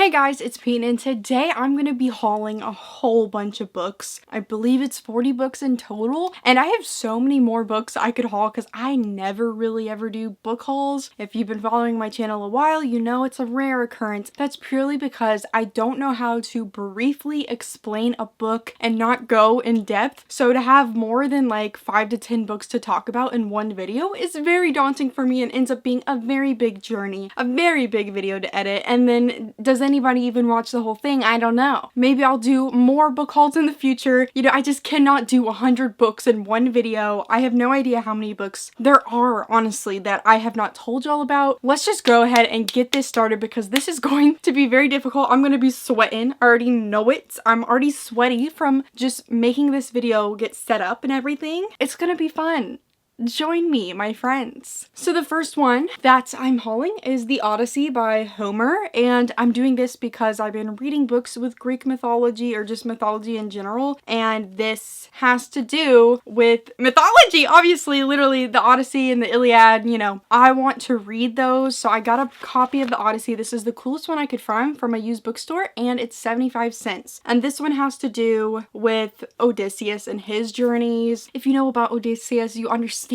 Hey guys, it's Peyton, and today I'm going to be hauling a whole bunch of books. I believe it's 40 books in total, and I have so many more books I could haul because I never really ever do book hauls. If you've been following my channel a while, you know it's a rare occurrence. That's purely because I don't know how to briefly explain a book and not go in depth. So to have more than like 5 to 10 books to talk about in one video is very daunting for me and ends up being a very big journey, a very big video to edit. And then does anybody even watch the whole thing? I don't know. Maybe I'll do more book hauls in the future. You know, I just cannot do 100 books in one video. I have no idea how many books there are, honestly, that I have not told y'all about. Let's just go ahead and get this started because this is going to be very difficult. I'm going to be sweating. I already know it. I'm already sweaty from just making this video get set up and everything. It's going to be fun. Join me, my friends. So the first one that I'm hauling is The Odyssey by Homer, and I'm doing this because I've been reading books with Greek mythology or just mythology in general, and this has to do with mythology, obviously, literally the Odyssey and the Iliad, you know. I want to read those, so I got a copy of The Odyssey. This is the coolest one I could find from a used bookstore, and it's 75 cents. And this one has to do with Odysseus and his journeys. If you know about Odysseus, you understand.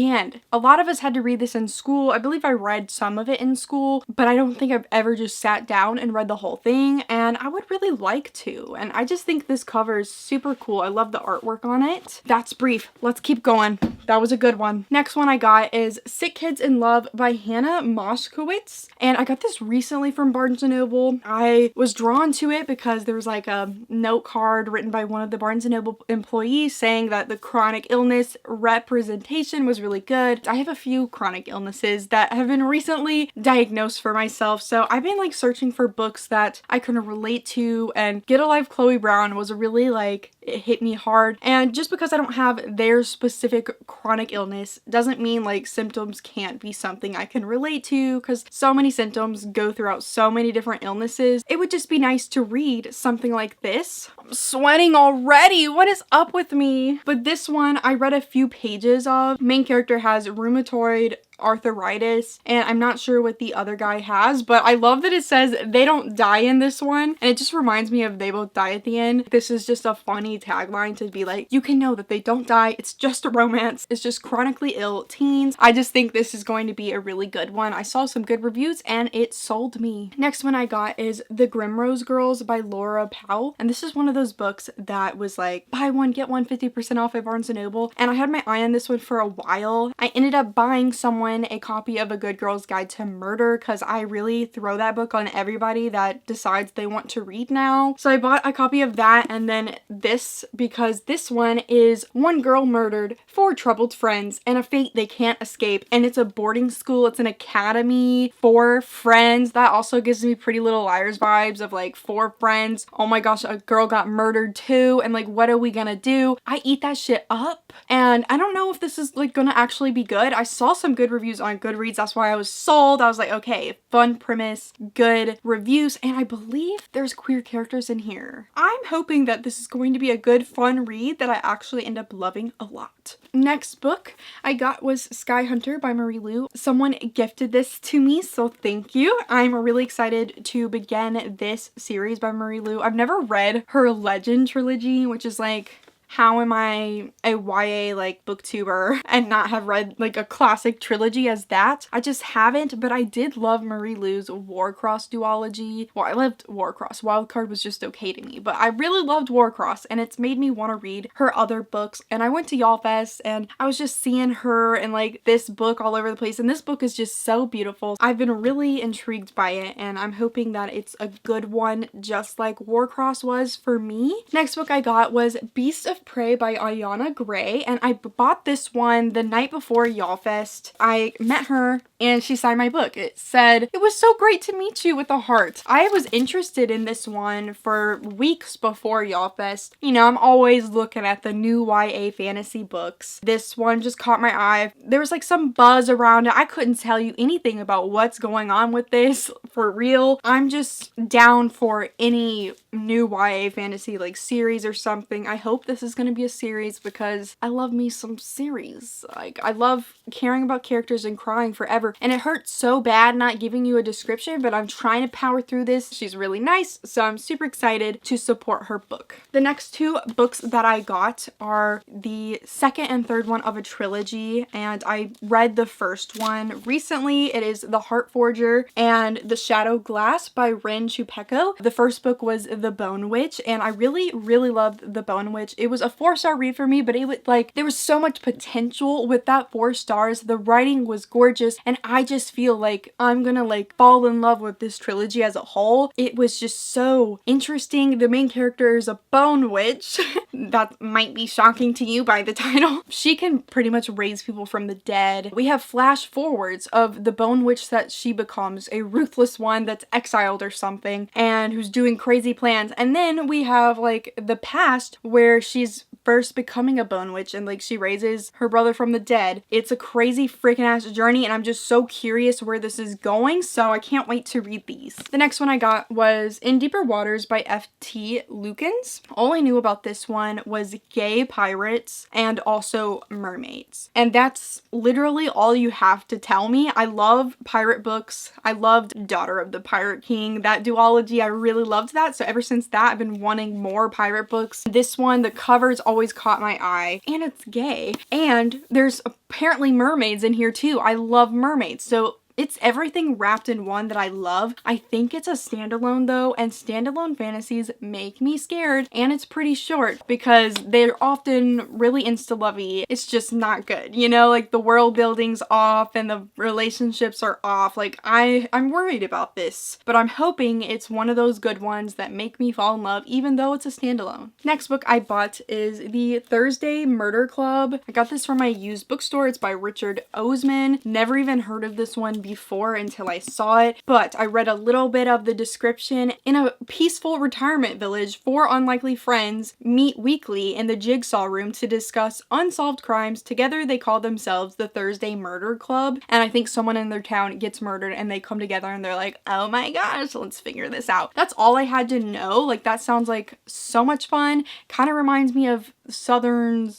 A lot of us had to read this in school. I believe I read some of it in school, but I don't think I've ever just sat down and read the whole thing, and I would really like to. And I just think this cover is super cool. I love the artwork on it. That's brief. Let's keep going. That was a good one. Next one I got is Sick Kids in Love by Hannah Moskowitz, and I got this recently from Barnes & Noble. I was drawn to it because there was like a note card written by one of the Barnes & Noble employees saying that the chronic illness representation was really good. I have a few chronic illnesses that have been recently diagnosed for myself, so I've been like searching for books that I can relate to, and Get a Life Chloe Brown was a really like, it hit me hard. And just because I don't have their specific chronic illness doesn't mean like symptoms can't be something I can relate to, because so many symptoms go throughout so many different illnesses. It would just be nice to read something like this. I'm sweating already. What is up with me? But this one I read a few pages of. Main character has rheumatoid arthritis, and I'm not sure what the other guy has, but I love that it says they don't die in this one, and it just reminds me of They Both Die at the End. This is just a funny tagline to be like, you can know that they don't die, it's just a romance, it's just chronically ill teens. I just think this is going to be a really good one. I saw some good reviews and it sold me. Next one I got is The Grimrose Girls by Laura Powell, and this is one of those books that was like buy one get one 50% off at Barnes & Noble, and I had my eye on this one for a while. I ended up buying someone a copy of A Good Girl's Guide to Murder because I really throw that book on everybody that decides they want to read now. So I bought a copy of that, and then this because this one is one girl murdered, 4 troubled friends, and a fate they can't escape. And it's a boarding school, it's an academy, 4 friends. That also gives me Pretty Little Liars vibes of like 4 friends. Oh my gosh, a girl got murdered too, and like what are we gonna do? I eat that shit up, and I don't know if this is like gonna actually be good. I saw some good reviews on Goodreads, that's why I was sold. I was like, okay, fun premise, good reviews, and I believe there's queer characters in here. I'm hoping that this is going to be a good, fun read that I actually end up loving a lot. Next book I got was Sky Hunter by Marie Lu. Someone gifted this to me, so thank you. I'm really excited to begin this series by Marie Lu. I've never read her Legend trilogy, which is like, how am I a YA like booktuber and not have read like a classic trilogy as that? I just haven't, but I did love Marie Lu's Warcross duology. Well, I loved Warcross. Wildcard was just okay to me, but I really loved Warcross, and it's made me want to read her other books. And I went to Y'all Fest and I was just seeing her and like this book all over the place, and this book is just so beautiful. I've been really intrigued by it, and I'm hoping that it's a good one just like Warcross was for me. Next book I got was Beast of Prey by Ayana Gray, and I bought this one the night before Y'all Fest. I met her and she signed my book. It said, "It was so great to meet you," with a heart. I was interested in this one for weeks before Y'all Fest. You know, I'm always looking at the new YA fantasy books. This one just caught my eye. There was like some buzz around it. I couldn't tell you anything about what's going on with this for real. I'm just down for any new YA fantasy like series or something. I hope this is is going to be a series because I love me some series. Like, I love caring about characters and crying forever. And it hurts so bad not giving you a description, but I'm trying to power through this. She's really nice, so I'm super excited to support her book. The next two books that I got are the second and third one of a trilogy, and I read the first one recently. It is The Heart Forger and The Shadow Glass by Rin Chupeco. The first book was The Bone Witch, and I really loved The Bone Witch. It was a 4-star read for me, but it was like, there was so much potential with that 4 stars. The writing was gorgeous, and I just feel like I'm gonna like fall in love with this trilogy as a whole. It was just so interesting. The main character is a bone witch. That might be shocking to you by the title. She can pretty much raise people from the dead. We have flash forwards of the bone witch that she becomes, a ruthless one that's exiled or something and who's doing crazy plans. And then we have like the past where she's first becoming a bone witch and like she raises her brother from the dead. It's a crazy freaking ass journey, and I'm just so curious where this is going, so I can't wait to read these. The next one I got was In Deeper Waters by F.T. Lukens. All I knew about this one was gay pirates and also mermaids, and that's literally all you have to tell me. I love pirate books. I loved Daughter of the Pirate King, that duology. I really loved that, so ever since that I've been wanting more pirate books. This one, the covers always caught my eye, and it's gay, and there's apparently mermaids in here too. I love mermaids, so it's everything wrapped in one that I love. I think it's a standalone though, and standalone fantasies make me scared, and it's pretty short because they're often really insta-lovey. It's just not good, you know, like the world building's off and the relationships are off. Like I'm worried about this, but I'm hoping it's one of those good ones that make me fall in love even though it's a standalone. Next book I bought is The Thursday Murder Club. I got this from my used bookstore. It's by Richard Osman. Never even heard of this one before until I saw it, but I read a little bit of the description. In a peaceful retirement village, 4 unlikely friends meet weekly in the Jigsaw room to discuss unsolved crimes. Together they call themselves the Thursday Murder Club, and I think someone in their town gets murdered and they come together and they're like, oh my gosh, let's figure this out. That's all I had to know. Like, that sounds like so much fun. Kind of reminds me of the Southern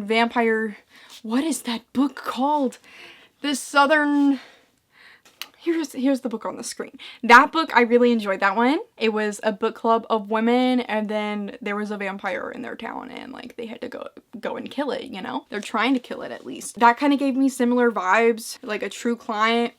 Vampire, what is that book called? This Southern, here's the book on the screen. That book, I really enjoyed that one. It was a book club of women, and then there was a vampire in their town, and like they had to go and kill it, you know? They're trying to kill it at least. That kind of gave me similar vibes, like a true crime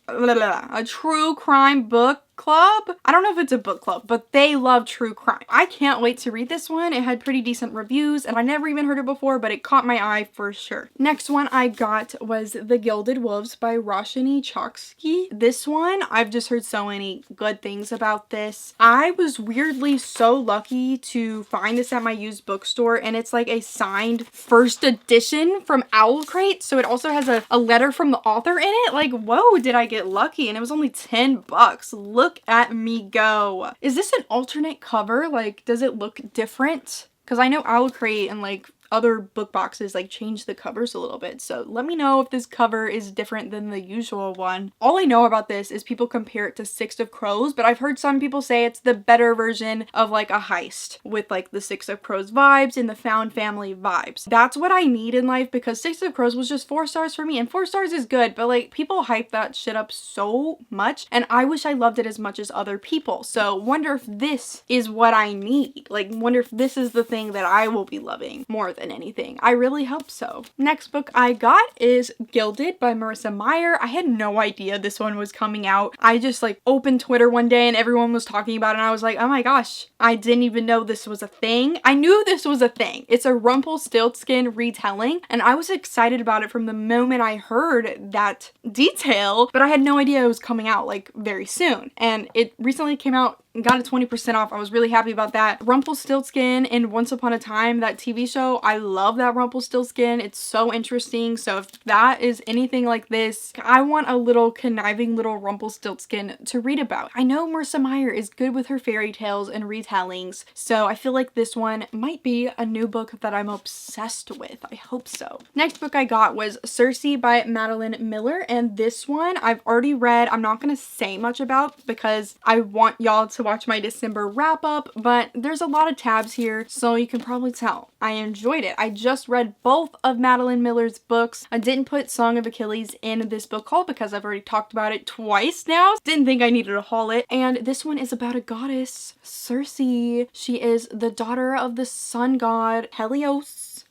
book club. I don't know if it's a book club, but they love true crime. I can't wait to read this one. It had pretty decent reviews, and I never even heard it before, but it caught my eye for sure. Next one I got was The Gilded Wolves by Roshani Chokshi. This one, I've just heard so many good things about this. I was weirdly so lucky to find this at my used bookstore, and it's like a signed first edition from Owl Crate, so it also has a letter from the author in it. Like, whoa, did I get lucky? And it was only $10. Look at me go. Is this an alternate cover? Like, does it look different? Because I know Owl Crate and like other book boxes like change the covers a little bit, so let me know if this cover is different than the usual one. All I know about this is people compare it to Six of Crows, but I've heard some people say it's the better version of like a heist with like the Six of Crows vibes and the found family vibes. That's what I need in life, because Six of Crows was just 4 stars for me, and 4 stars is good, but like people hype that shit up so much, and I wish I loved it as much as other people. So wonder if this is what I need. Like, wonder if this is the thing that I will be loving more than anything. I really hope so. Next book I got is Gilded by Marissa Meyer. I had no idea this one was coming out. I just like opened Twitter one day and everyone was talking about it, and I was like, oh my gosh, I didn't even know this was a thing. I knew this was a thing. It's a Rumpelstiltskin retelling, and I was excited about it from the moment I heard that detail, but I had no idea it was coming out like very soon. And it recently came out, got a 20% off. I was really happy about that. Rumpelstiltskin in Once Upon a Time, that TV show, I love that Rumpelstiltskin. It's so interesting. So if that is anything like this, I want a little conniving little Rumpelstiltskin to read about. I know Marissa Meyer is good with her fairy tales and retellings, so I feel like this one might be a new book that I'm obsessed with. I hope so. Next book I got was Cersei by Madeline Miller, and this one I've already read. I'm not gonna say much about because I want y'all to to watch my December wrap up, but there's a lot of tabs here, so you can probably tell. I enjoyed it. I just read both of Madeline Miller's books. I didn't put Song of Achilles in this book haul because I've already talked about it twice now. Didn't think I needed to haul it. And this one is about a goddess, Cersei. She is the daughter of the sun god Helios.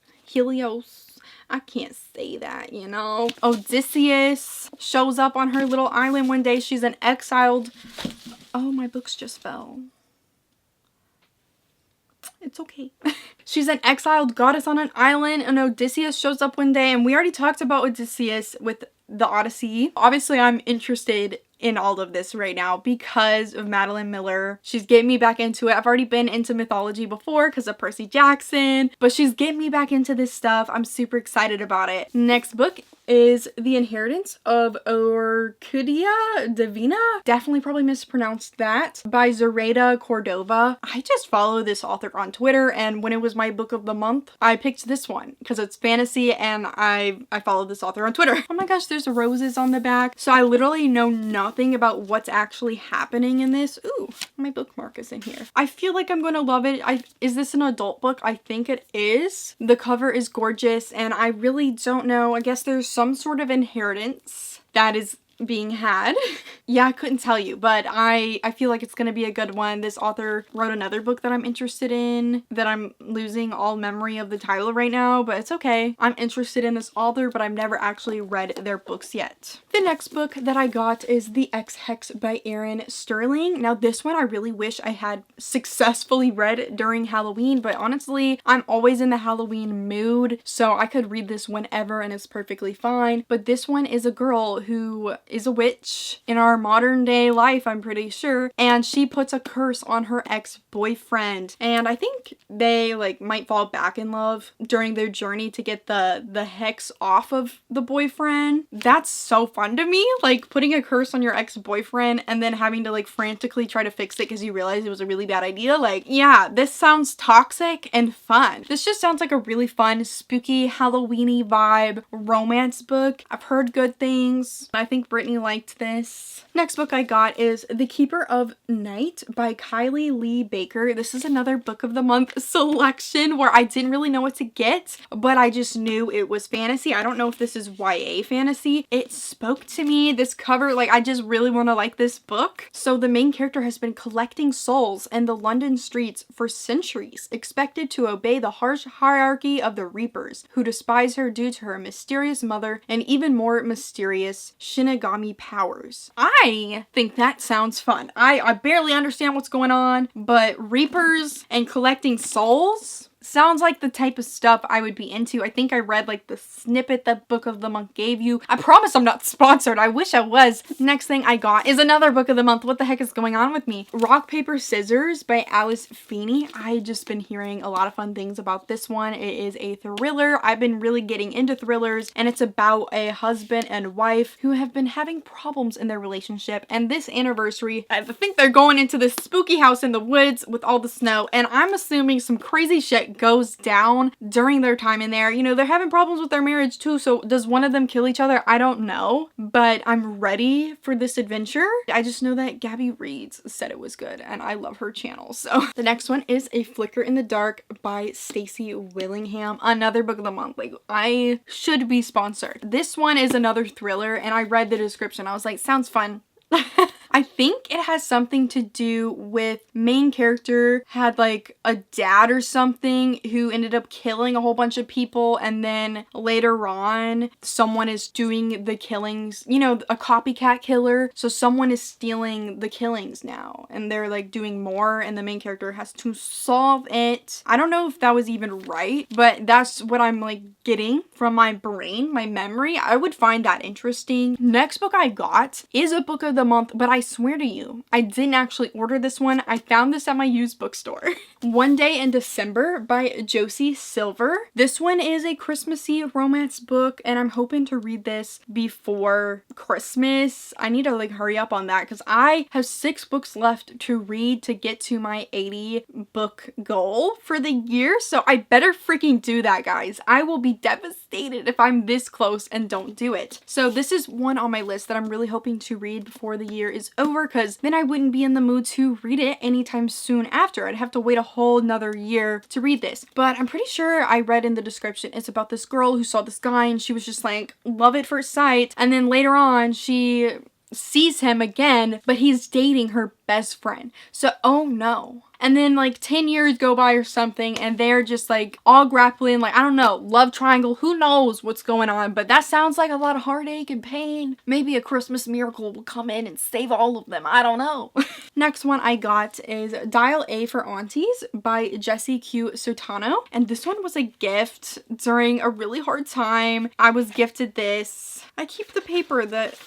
I can't say that, you know. Odysseus shows up on her little island one day. She's an exiled... Oh, my books just fell. It's okay. She's an exiled goddess on an island, and Odysseus shows up one day, and we already talked about Odysseus with the Odyssey. Obviously, I'm interested in all of this right now because of Madeline Miller. She's getting me back into it. I've already been into mythology before because of Percy Jackson, but she's getting me back into this stuff. I'm super excited about it. Next book is The Inheritance of Orchidia Divina. Definitely probably mispronounced that. By Zoraida Cordova. I just follow this author on Twitter, and when it was my book of the month, I picked this one because it's fantasy and I follow this author on Twitter. Oh my gosh, there's roses on the back. So I literally know nothing about what's actually happening in this. Ooh, my bookmark is in here. I feel like I'm going to love it. Is this an adult book? I think it is. The cover is gorgeous, and I really don't know. I guess there's some sort of inheritance that is being had. Yeah, I couldn't tell you, but I feel like it's gonna be a good one. This author wrote another book that I'm interested in that I'm losing all memory of the title right now, but it's okay. I'm interested in this author, but I've never actually read their books yet. The next book that I got is The xhex by Erin Sterling. Now this one I really wish I had successfully read during Halloween, but honestly, I'm always in the Halloween mood, so I could read this whenever and it's perfectly fine. But this one is a girl who is a witch in our modern day life, I'm pretty sure, and she puts a curse on her ex-boyfriend, and I think they like might fall back in love during their journey to get the hex off of the boyfriend. That's so fun to me, like putting a curse on your ex-boyfriend and then having to like frantically try to fix it because you realize it was a really bad idea. Like, yeah, this sounds toxic and fun. This just sounds like a really fun, spooky, Halloween-y vibe romance book. I've heard good things. I think Brittany liked this. Next book I got is The Keeper of Night by Kylie Lee Baker. This is another book of the month selection where I didn't really know what to get, but I just knew it was fantasy. I don't know if this is YA fantasy. It spoke to me. This cover, like, I just really want to like this book. So the main character has been collecting souls in the London streets for centuries, expected to obey the harsh hierarchy of the Reapers, who despise her due to her mysterious mother and even more mysterious Shinigami powers. I think that sounds fun. I barely understand what's going on, but Reapers and collecting souls sounds like the type of stuff I would be into. I think I read like the snippet that Book of the Month gave you. I promise I'm not sponsored. I wish I was. Next thing I got is another book of the month. What the heck is going on with me? Rock, Paper, Scissors by Alice Feeney. I just been hearing a lot of fun things about this one. It is a thriller. I've been really getting into thrillers, and it's about a husband and wife who have been having problems in their relationship, and this anniversary, I think they're going into this spooky house in the woods with all the snow, and I'm assuming some crazy shit goes down during their time in there. You know, they're having problems with their marriage too, so does one of them kill each other? I don't know, but I'm ready for this adventure. I just know that Gabby Reads said it was good, and I love her channel. So the next one is A Flicker in the Dark by Stacey Willingham. Another book of the month. Like, I should be sponsored. This one is another thriller, and I read the description. I was like, sounds fun. I think it has something to do with main character had like a dad or something who ended up killing a whole bunch of people, and then later on someone is doing the killings, you know, a copycat killer. So someone is stealing the killings now and they're like doing more, and the main character has to solve it. I don't know if that was even right, but that's what I'm like getting from my brain, my memory. I would find that interesting. Next book I got is a book of the month, but I swear to you, I didn't actually order this one. I found this at my used bookstore. One Day in December by Josie Silver. This one is a Christmassy romance book, and I'm hoping to read this before Christmas. I need to like hurry up on that because I have 6 books left to read to get to my 80 book goal for the year, so I better freaking do that, guys. I will be devastated if I'm this close and don't do it. So this is one on my list that I'm really hoping to read before the year is it's over, because then I wouldn't be in the mood to read it anytime soon after. I'd have to wait a whole another year to read this. But I'm pretty sure I read in the description it's about this girl who saw this guy and she was just like, love at first sight. And then later on she sees him again, but he's dating her best friend. So, oh no. And then like 10 years go by or something and they're just like all grappling, like, I don't know, love triangle, who knows what's going on, but that sounds like a lot of heartache and pain. Maybe a Christmas miracle will come in and save all of them. I don't know. Next one I got is Dial A for Aunties by Jessie Q. Sotano. And this one was a gift during a really hard time. I was gifted this. I keep the paper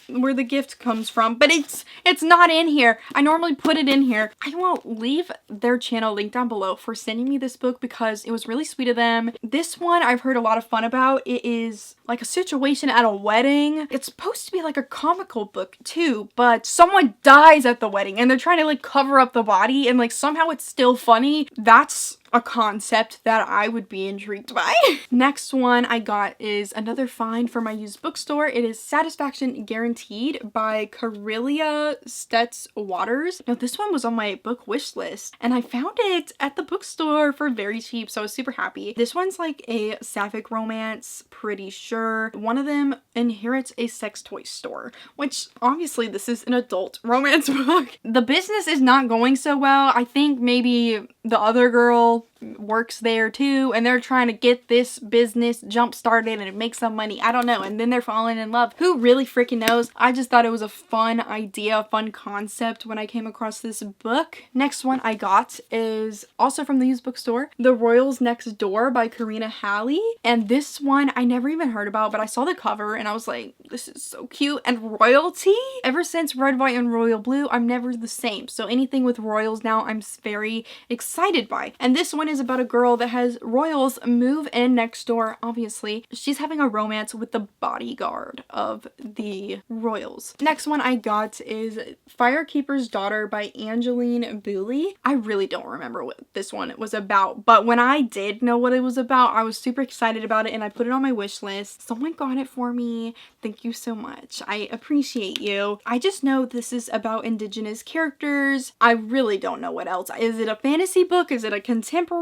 where the gift comes from, but it's not in here. I normally put it in here. I won't leave their channel link down below for sending me this book because it was really sweet of them. This one I've heard a lot of fun about. It is like a situation at a wedding. It's supposed to be like a comical book too, but someone dies at the wedding and they're trying to like cover up the body and like somehow it's still funny. That's a concept that I would be intrigued by. Next one I got is another find for my used bookstore. It is Satisfaction Guaranteed by Carillia Stets Waters. Now this one was on my book wish list and I found it at the bookstore for very cheap, so I was super happy. This one's like a sapphic romance, pretty sure. One of them inherits a sex toy store, which obviously this is an adult romance book. The business is not going so well. I think maybe the other girl works there too and they're trying to get this business jump started and make some money. I don't know. And then they're falling in love. Who really freaking knows? I just thought it was a fun idea, fun concept when I came across this book. Next one I got is also from the used bookstore, The Royals Next Door by Karina Halley. And this one I never even heard about, but I saw the cover and I was like, this is so cute. And royalty? Ever since Red, White, and Royal Blue, I'm never the same. So anything with royals now, I'm very excited by. And this one is about a girl that has royals move in next door. Obviously, she's having a romance with the bodyguard of the royals. Next one I got is Firekeeper's Daughter by Angeline Booley. I really don't remember what this one was about, but when I did know what it was about, I was super excited about it and I put it on my wish list. Someone got it for me. Thank you so much. I appreciate you. I just know this is about Indigenous characters. I really don't know what else. Is it a fantasy book? Is it a contemporary?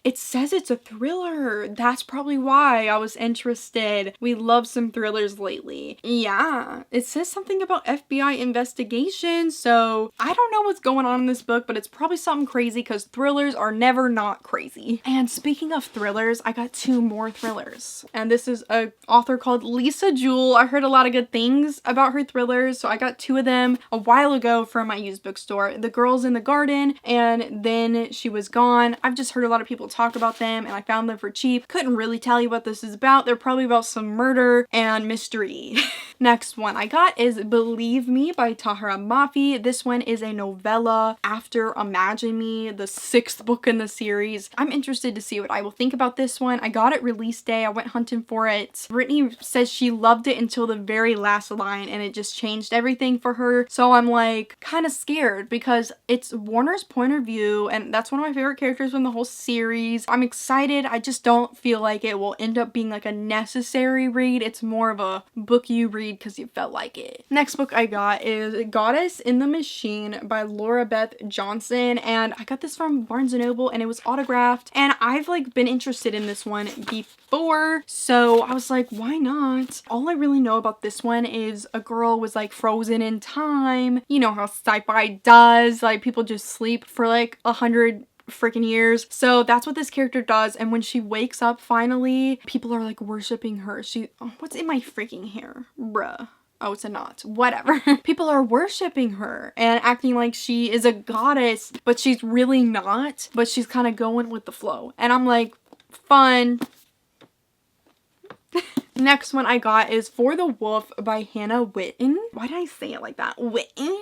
It says it's a thriller. That's probably why I was interested. We love some thrillers lately. Yeah, it says something about FBI investigation, so I don't know what's going on in this book, but it's probably something crazy because thrillers are never not crazy. And speaking of thrillers, I got 2 more thrillers. And this is an author called Lisa Jewell. I heard a lot of good things about her thrillers, so I got 2 of them a while ago from my used bookstore. The Girls in the Garden and Then She Was Gone. I've just heard a lot of people talk about them and I found them for cheap. Couldn't really tell you what this is about. They're probably about some murder and mystery. Next one I got is Believe Me by Tahira Mafi. This one is a novella after Imagine Me, the 6th book in the series. I'm interested to see what I will think about this one. I got it release day. I went hunting for it. Brittany says she loved it until the very last line and it just changed everything for her. So I'm like kind of scared because it's Warner's point of view and that's one of my favorite characters from the whole series. I'm excited. I just don't feel like it will end up being like a necessary read. It's more of a book you read because you felt like it. Next book I got is Goddess in the Machine by Laura Beth Johnson, and I got this from Barnes & Noble and it was autographed and I've like been interested in this one before, so I was like, why not? All I really know about this one is a girl was like frozen in time. You know how sci-fi does, like people just sleep for like 100 freaking years. So that's what this character does, and when she wakes up finally, people are like worshiping her. What's in my freaking hair? Bruh. Oh, it's a knot. Whatever. People are worshiping her and acting like she is a goddess, but she's really not, but she's kind of going with the flow. And I'm like, fun. Next one I got is For the Wolf by Hannah Whitten. Why did I say it like that? Whitten?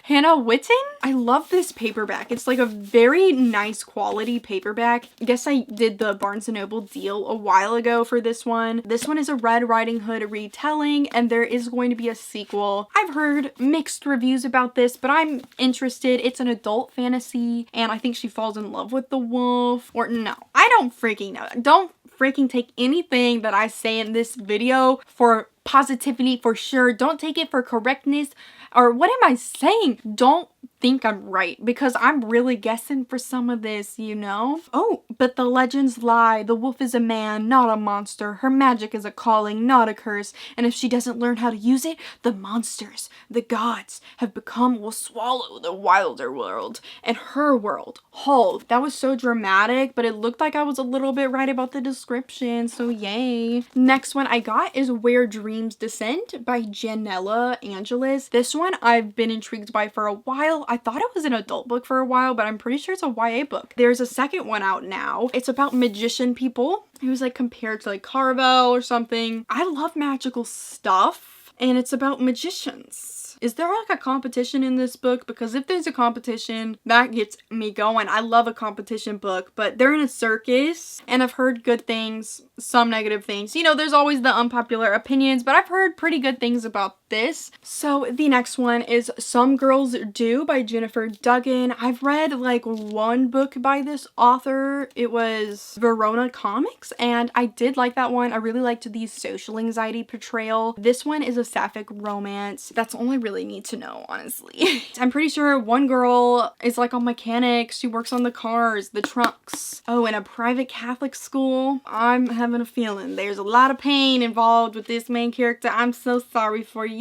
Hannah Whitten? I love this paperback. It's like a very nice quality paperback. I guess I did the Barnes & Noble deal a while ago for this one. This one is a Red Riding Hood retelling and there is going to be a sequel. I've heard mixed reviews about this, but I'm interested. It's an adult fantasy and I think she falls in love with the wolf. Or no, I don't freaking know. Don't freaking take anything that I say in this video for positivity for sure. Don't take it for correctness. Or what am I saying? Don't think I'm right, because I'm really guessing for some of this, you know? Oh, but the legends lie. The wolf is a man, not a monster. Her magic is a calling, not a curse. And if she doesn't learn how to use it, the monsters, the gods will swallow the wilder world and her world whole. That was so dramatic, but it looked like I was a little bit right about the description, so yay. Next one I got is Where Dreams Descend by Janella Angeles. This one I've been intrigued by for a while. I thought it was an adult book for a while, but I'm pretty sure it's a YA book. There's a second one out now. It's about magician people. It was like compared to like Carvel or something. I love magical stuff, and it's about magicians. Is there like a competition in this book? Because if there's a competition, that gets me going. I love a competition book, but they're in a circus, and I've heard good things, some negative things. You know, there's always the unpopular opinions, but I've heard pretty good things about this. So the next one is Some Girls Do by Jennifer Duggan. I've read like one book by this author. It was Verona Comics, and I did like that one. I really liked the social anxiety portrayal. This one is a sapphic romance. That's only really need to know, honestly. I'm pretty sure one girl is like a mechanic. She works on the cars, the trucks. Oh, in a private Catholic school. I'm having a feeling there's a lot of pain involved with this main character. I'm so sorry for you.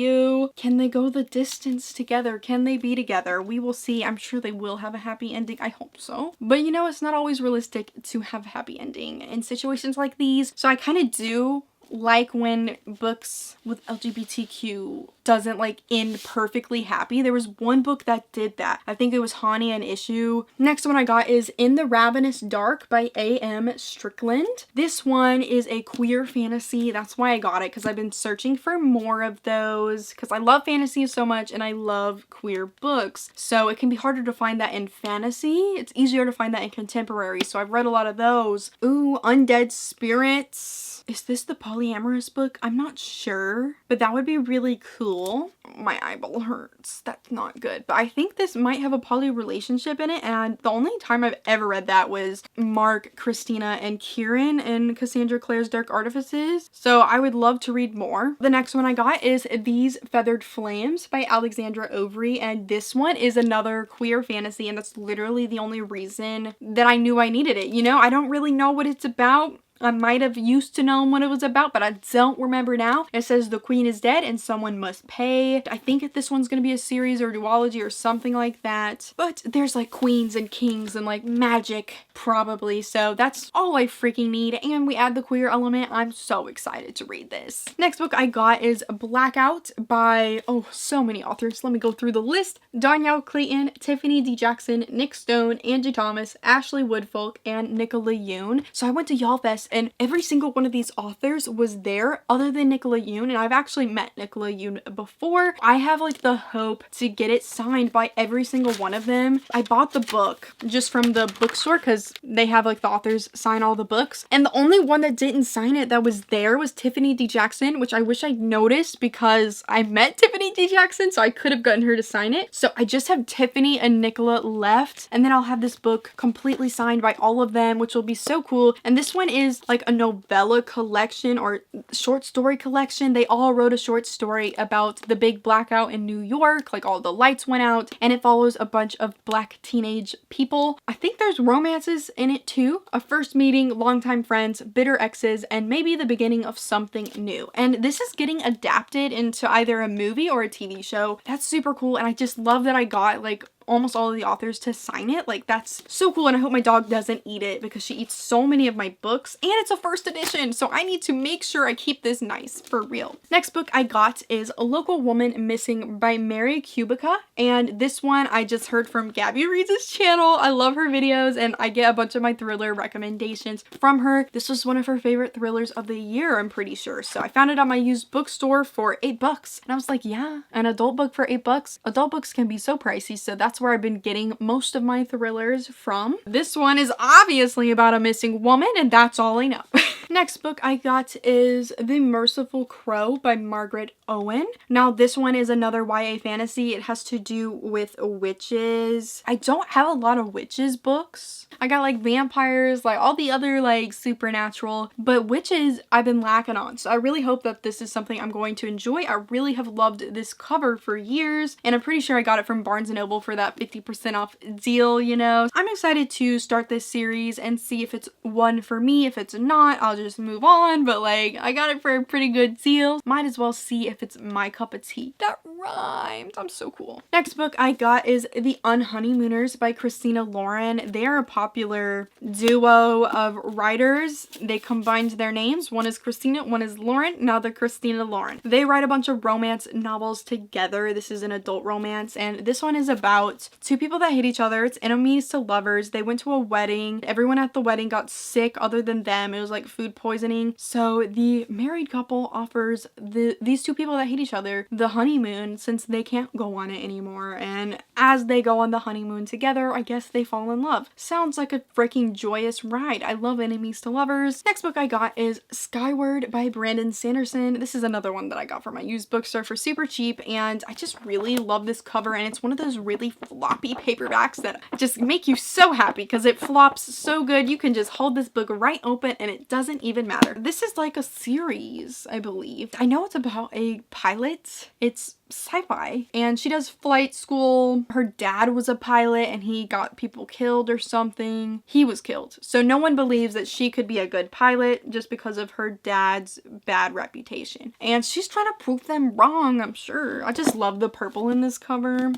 Can they go the distance together? Can they be together? We will see. I'm sure they will have a happy ending. I hope so. But you know, it's not always realistic to have a happy ending in situations like these. So I kind of do like when books with LGBTQ doesn't like end perfectly happy. There was one book that did that. I think it was Hania and Issue. Next one I got is In the Ravenous Dark by A.M. Strickland. This one is a queer fantasy. That's why I got it, because I've been searching for more of those, because I love fantasy so much and I love queer books. So it can be harder to find that in fantasy. It's easier to find that in contemporary. So I've read a lot of those. Ooh, Undead Spirits. Is this the polyamorous book? I'm not sure, but that would be really cool. My eyeball hurts. That's not good. But I think this might have a poly relationship in it, and the only time I've ever read that was Mark, Christina, and Kieran in Cassandra Clare's Dark Artifices. So I would love to read more. The next one I got is These Feathered Flames by Alexandra Overy, and this one is another queer fantasy, and that's literally the only reason that I knew I needed it. You know, I don't really know what it's about. I might have used to know what it was about, but I don't remember now. It says the queen is dead and someone must pay. I think this one's gonna be a series or duology or something like that. But there's like queens and kings and like magic probably. So that's all I freaking need. And we add the queer element. I'm so excited to read this. Next book I got is Blackout by, oh, so many authors. Let me go through the list. Danielle Clayton, Tiffany D. Jackson, Nick Stone, Angie Thomas, Ashley Woodfolk, and Nicola Yoon. So I went to Y'all Fest, and every single one of these authors was there other than Nicola Yoon, and I've actually met Nicola Yoon before. I have like the hope to get it signed by every single one of them. I bought the book just from the bookstore because they have like the authors sign all the books, and the only one that didn't sign it that was there was Tiffany D. Jackson, which I wish I'd noticed because I met Tiffany D. Jackson, so I could have gotten her to sign it. So I just have Tiffany and Nicola left, and then I'll have this book completely signed by all of them, which will be so cool. And this one is like a novella collection or short story collection. They all wrote a short story about the big blackout in New York, like all the lights went out, and it follows a bunch of black teenage people. I think there's romances in it too. A first meeting, longtime friends, bitter exes, and maybe the beginning of something new. And this is getting adapted into either a movie or a TV show. That's super cool, and I just love that I got like almost all of the authors to sign it. Like, that's so cool, and I hope my dog doesn't eat it because she eats so many of my books, and it's a first edition, so I need to make sure I keep this nice for real. Next book I got is A Local Woman Missing by Mary Kubica, and this one I just heard from Gabby Reeves' channel. I love her videos, and I get a bunch of my thriller recommendations from her. This was one of her favorite thrillers of the year, I'm pretty sure, so I found it at my used bookstore for $8, and I was like, yeah, an adult book for $8? Adult books can be so pricey, so that's where I've been getting most of my thrillers from. This one is obviously about a missing woman, and that's all I know. Next book I got is The Merciful Crow by Margaret Owen. Now this one is another YA fantasy. It has to do with witches. I don't have a lot of witches books. I got like vampires, like all the other like supernatural, but witches I've been lacking on. So I really hope that this is something I'm going to enjoy. I really have loved this cover for years, and I'm pretty sure I got it from Barnes & Noble for that 50% off deal, you know. I'm excited to start this series and see if it's one for me. If it's not, I'll just move on, but like I got it for a pretty good deal. Might as well see if it's my cup of tea. That rhymes. I'm so cool. Next book I got is The Honeymooners by Christina Lauren. They are a popular duo of writers. They combined their names. One is Christina, one is Lauren. Now they're Christina Lauren. They write a bunch of romance novels together. This is an adult romance, and this one is about two people that hate each other. It's enemies to lovers. They went to a wedding. Everyone at the wedding got sick other than them. It was like food poisoning. So the married couple offers these two people that hate each other the honeymoon since they can't go on it anymore. And as they go on the honeymoon together, I guess they fall in love. Sounds like a freaking joyous ride. I love enemies to lovers. Next book I got is Skyward by Brandon Sanderson. This is another one that I got from my used bookstore for super cheap, and I just really love this cover, and it's one of those really floppy paperbacks that just make you so happy because it flops so good. You can just hold this book right open and it doesn't even matter. This is like a series, I believe. I know it's about a pilot. It's sci-fi, and she does flight school. Her dad was a pilot and he got people killed or something. He was killed. So no one believes that she could be a good pilot just because of her dad's bad reputation. And she's trying to prove them wrong, I'm sure. I just love the purple in this cover.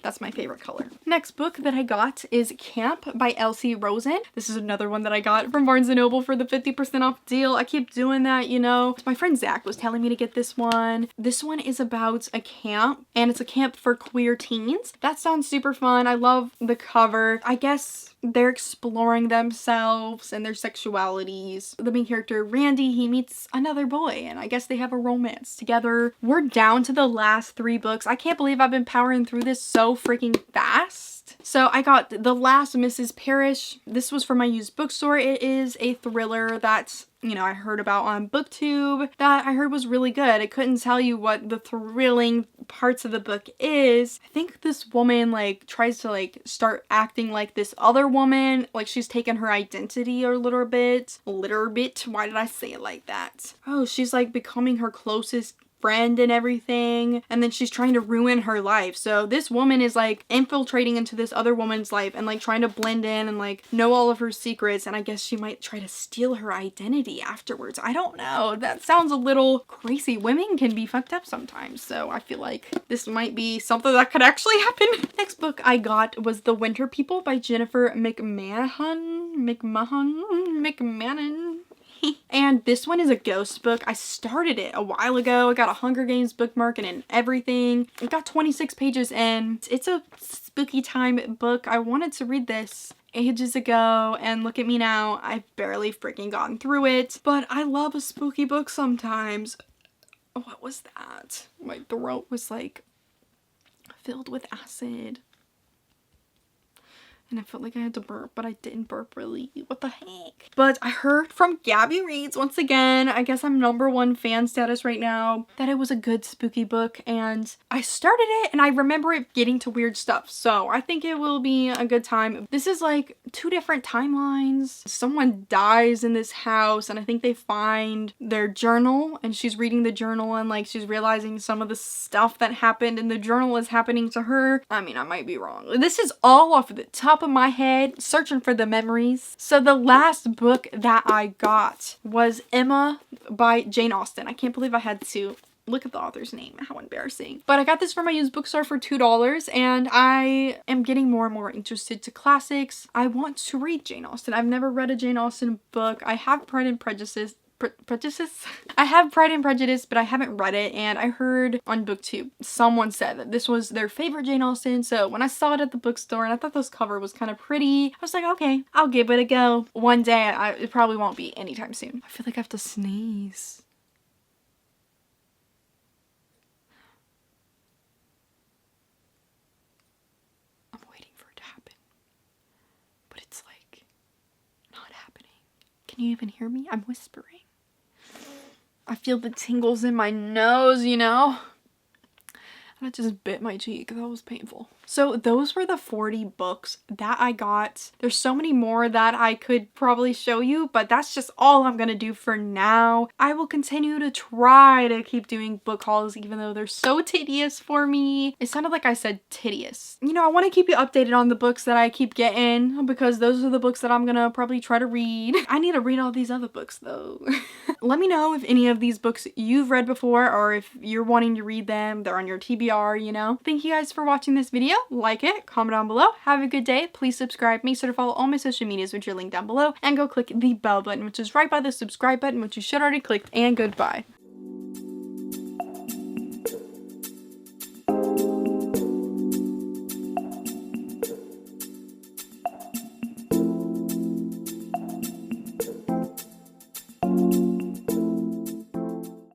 That's my favorite color. Next book that I got is Camp by Elsie Rosen. This is another one that I got from Barnes & Noble for the 50% off deal. I keep doing that, you know. My friend Zach was telling me to get this one. This one is about a camp, and it's a camp for queer teens. That sounds super fun. I love the cover. I guess they're exploring themselves and their sexualities. The main character, Randy, he meets another boy, and I guess they have a romance together. We're down to the last 3 books. I can't believe I've been powering through this so freaking fast. So I got The Last Mrs. Parrish. This was from my used bookstore. It is a thriller that's, you know, I heard about on BookTube that I heard was really good. I couldn't tell you what the thrilling parts of the book is. I think this woman like tries to like start acting like this other woman, like she's taken her identity a little bit. Why did I say it like that? Oh, she's like becoming her closest friend and everything, and then she's trying to ruin her life. So this woman is like infiltrating into this other woman's life and like trying to blend in and like know all of her secrets, and I guess she might try to steal her identity afterwards. I don't know. That sounds a little crazy. Women can be fucked up sometimes, so I feel like this might be something that could actually happen. Next book I got was The Winter People by Jennifer McMahon. And this one is a ghost book. I started it a while ago. I got a Hunger Games bookmark and everything. It got 26 pages and it's a spooky time book. I wanted to read this ages ago, and look at me now. I've barely freaking gotten through it, but I love a spooky book sometimes. What was that? My throat was like filled with acid. And I felt like I had to burp, but I didn't burp really. What the heck? But I heard from Gabby Reads, once again, I guess I'm #1 fan status right now, that it was a good spooky book. And I started it and I remember it getting to weird stuff. So I think it will be a good time. This is like 2 different timelines. Someone dies in this house and I think they find their journal, and she's reading the journal and like she's realizing some of the stuff that happened in the journal is happening to her. I mean, I might be wrong. This is all off of the top of my head, searching for the memories. So the last book that I got was Emma by Jane Austen. I can't believe I had to look at the author's name. How embarrassing. But I got this from my used bookstore for $2, and I am getting more and more interested to classics. I want to read Jane Austen. I've never read a Jane Austen book. I have Pride and Prejudice. I have Pride and Prejudice, but I haven't read it, and I heard on BookTube someone said that this was their favorite Jane Austen. So when I saw it at the bookstore and I thought this cover was kind of pretty, I was like, okay, I'll give it a go. One day. It probably won't be anytime soon. I feel like I have to sneeze. I'm waiting for it to happen, but it's like not happening. Can Can you even hear me? I'm whispering. I feel the tingles in my nose, you know? And I just bit my cheek. That was painful. So those were the 40 books that I got. There's so many more that I could probably show you, but that's just all I'm gonna do for now. I will continue to try to keep doing book hauls even though they're so tedious for me. It sounded like I said tedious. You know, I want to keep you updated on the books that I keep getting because those are the books that I'm gonna probably try to read. I need to read all these other books though. Let me know if any of these books you've read before or if you're wanting to read them. They're on your TBR, you know. Thank you guys for watching this video. Like it, comment down below. Have a good day. Please subscribe. Make sure to follow all my social medias, which are linked down below. And go click the bell button, which is right by the subscribe button, which you should already clicked. And goodbye.